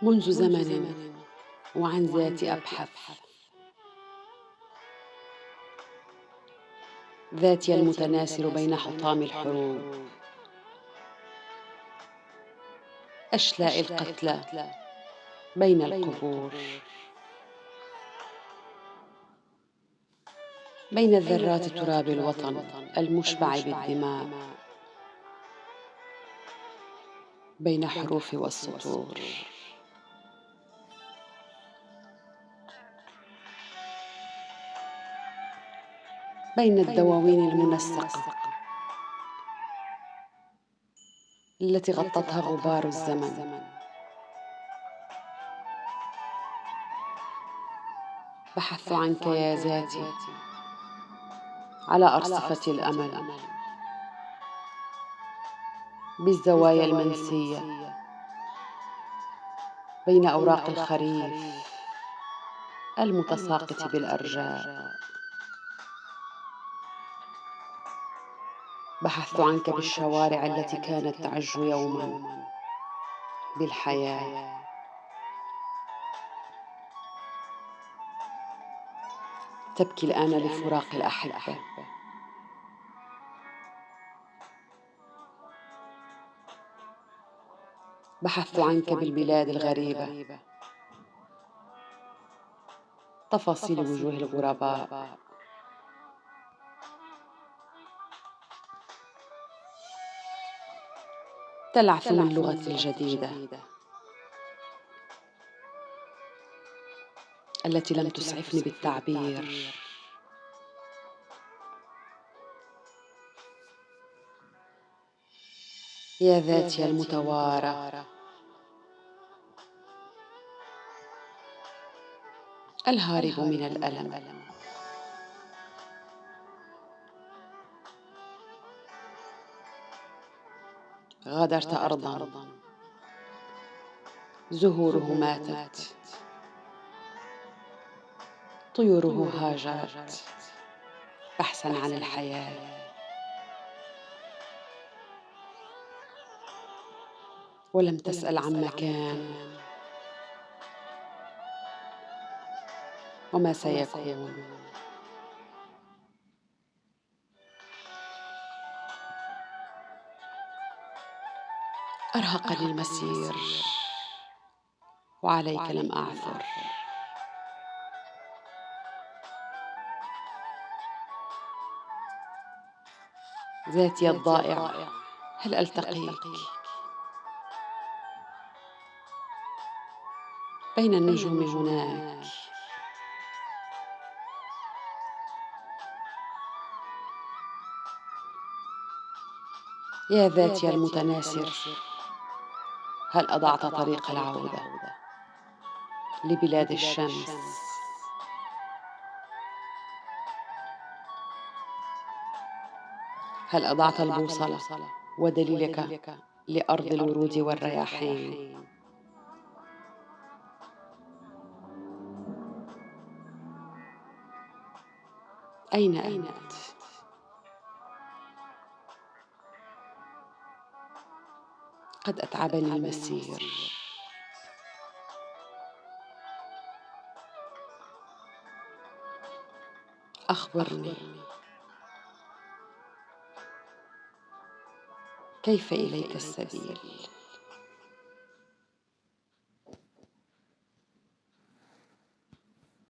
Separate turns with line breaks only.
منذ زمن وعن ذاتي أبحث، ذاتي المتناثر بين حطام الحروب، أشلاء القتلى بين القبور، بين الذرات تراب الوطن المشبع بالدماء، بين حروف والسطور، بين الدواوين المنسقة التي غطتها غبار الزمن. بحثت عنك يا ذاتي على أرصفة الأمل، بالزوايا المنسية بين أوراق الخريف المتساقط بالأرجاء. بحثت عنك بالشوارع التي كانت تعج يوما بالحياة، تبكي الآن لفراق الأحبة. بحثت عنك بالبلاد الغريبة، تفاصيل وجوه الغرباء، تلعثم اللغة الجديدة التي لم تسعفني بالتعبير. يا ذاتي المتوارى، الهارب من الألم، غادرت أرضاً زهوره ماتت، طيوره هاجرت بحثاً عن الحياة، ولم تسأل عن مكان وما سيكون. أرهقني المسير وعليك لم أعثر، ذاتي الضائعة هل ألتقيك بين النجوم هناك؟ يا ذاتي المتناثر، هل أضعت طريق العودة لبلاد الشمس؟ هل أضعت البوصلة ودليلك لأرض الورود والرياحين؟ أين أنت؟ قد أتعبني المسير، أخبرني كيف إليك السبيل؟